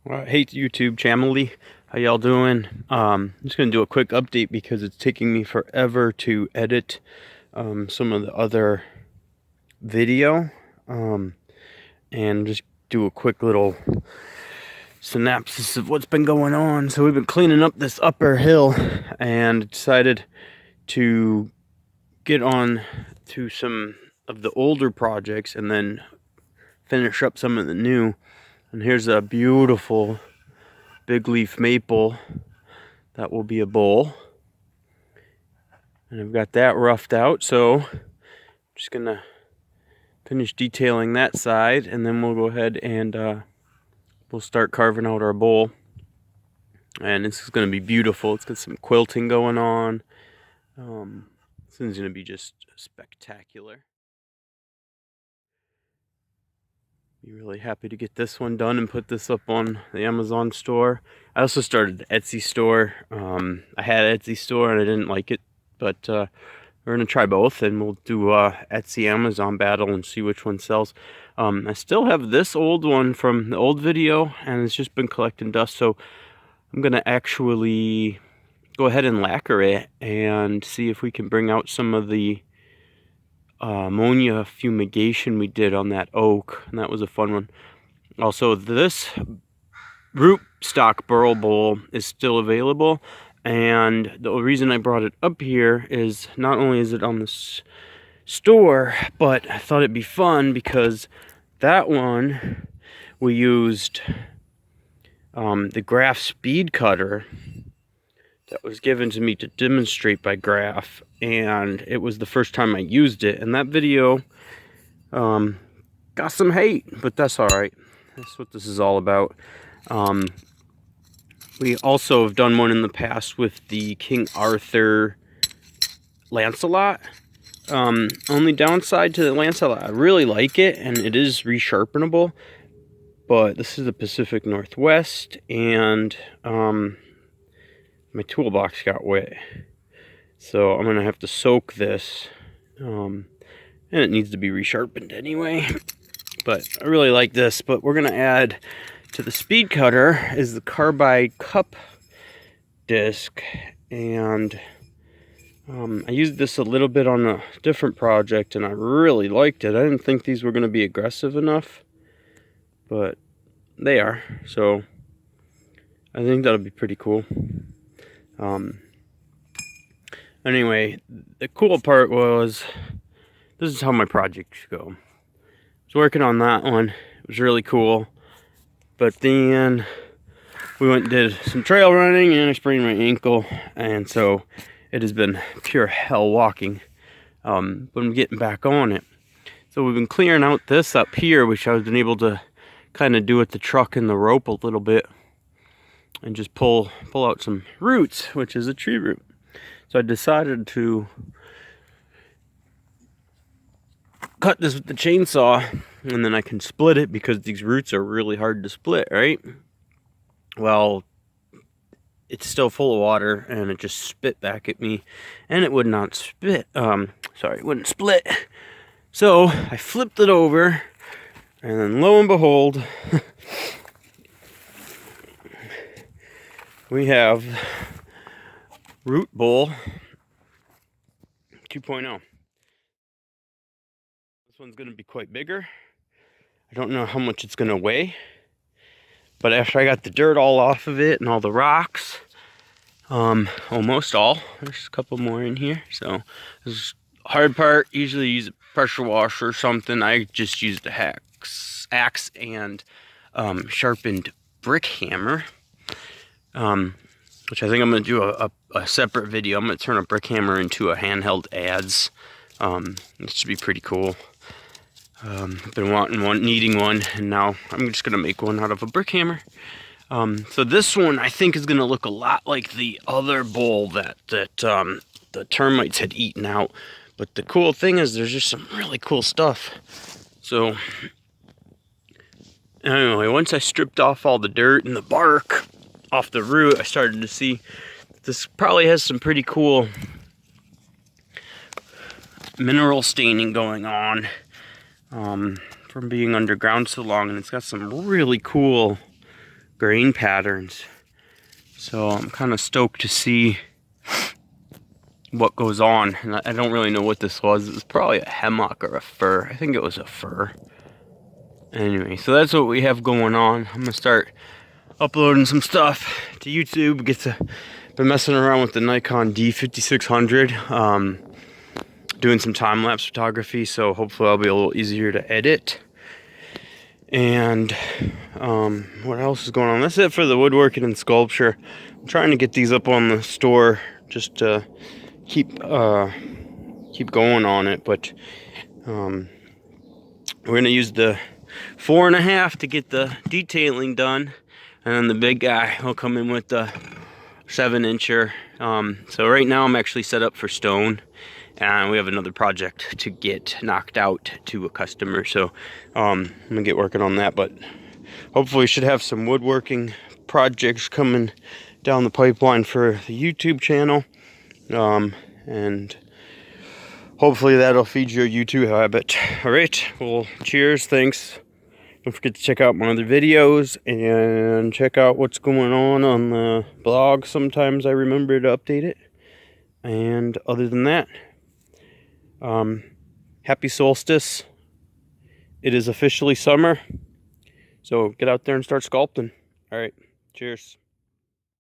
Hey YouTube Chamely, how y'all doing? I'm just gonna do a quick update because it's taking me forever to edit some of the other video, and just do a quick little synopsis of what's been going on. So we've been cleaning up this upper hill and decided to get on to some of the older projects and then finish up some of the new. And here's a beautiful big leaf maple that will be a bowl, and I've got that roughed out, so I'm just gonna finish detailing that side and then we'll go ahead and we'll start carving out our bowl. And this is gonna be beautiful. It's got some quilting going on. This is gonna be just spectacular. Be really happy to get this one done and put this up on the Amazon store. I also started the Etsy store. I had an Etsy store and I didn't like it, but we're gonna try both and we'll do Etsy Amazon battle and see which one sells. I still have this old one from the old video and it's just been collecting dust, so I'm gonna actually go ahead and lacquer it and see if we can bring out some of the ammonia fumigation we did on that oak, and that was a fun one. Also, this root stock burl bowl is still available, and the reason I brought it up here is not only is it on the store, but I thought it'd be fun because that one we used the Graph speed cutter that was given to me to demonstrate by Graph, and it was the first time I used it, and that video got some hate, but that's alright. That's what this is all about. We also have done one in the past with the King Arthur Lancelot. Only downside to the Lancelot, I really like it, and it is resharpenable, but this is the Pacific Northwest, and my toolbox got wet, so I'm gonna have to soak this, and it needs to be resharpened anyway. But I really like this. But we're gonna add to the speed cutter is the carbide cup disc, and I used this a little bit on a different project and I really liked it. I didn't think these were gonna be aggressive enough, but they are, so I think that'll be pretty cool. Anyway, the cool part was, this is how my project should go. I was working on that one. It was really cool. But then we went and did some trail running and I sprained my ankle. And so it has been pure hell walking. But I'm getting back on it. So we've been clearing out this up here, which I've been able to kind of do with the truck and the rope a little bit. And just pull out some roots, which is a tree root. So I decided to cut this with the chainsaw, and then I can split it because these roots are really hard to split, right? Well, it's still full of water and it just spit back at me, and it would not spit. It wouldn't split. So I flipped it over, and then lo and behold, we have Root Bowl 2.0. This one's going to be quite bigger. I don't know how much it's going to weigh, but after I got the dirt all off of it and all the rocks, almost all, there's a couple more in here. So this hard part, usually use a pressure washer or something. I just used a axe and sharpened brick hammer. Which I think I'm going to do a separate video. I'm going to turn a brick hammer into a handheld adze. It should be pretty cool. I've been needing one, and now I'm just going to make one out of a brick hammer. So this one I think is going to look a lot like the other bowl that the termites had eaten out. But the cool thing is there's just some really cool stuff. So anyway, once I stripped off all the dirt and the bark off the root, I started to see this probably has some pretty cool mineral staining going on from being underground so long, and it's got some really cool grain patterns. So I'm kind of stoked to see what goes on. And I don't really know what this was. It was probably a hammock or a fir. I think it was a fir. Anyway, so that's what we have going on. I'm gonna start uploading some stuff to YouTube. Been messing around with the Nikon D5600, doing some time-lapse photography, so hopefully I'll be a little easier to edit. And what else is going on? That's it for the woodworking and sculpture. I'm trying to get these up on the store just to keep going on it, but we're gonna use the 4.5 to get the detailing done, and then the big guy will come in with the 7-incher. So right now I'm actually set up for stone, and we have another project to get knocked out to a customer, so I'm gonna get working on that. But hopefully we should have some woodworking projects coming down the pipeline for the YouTube channel, and hopefully that'll feed your YouTube habit. All right, well, cheers, thanks. Don't forget to check out my other videos and check out what's going on the blog. Sometimes I remember to update it. And other than that, happy solstice. It is officially summer. So get out there and start sculpting. All right, cheers.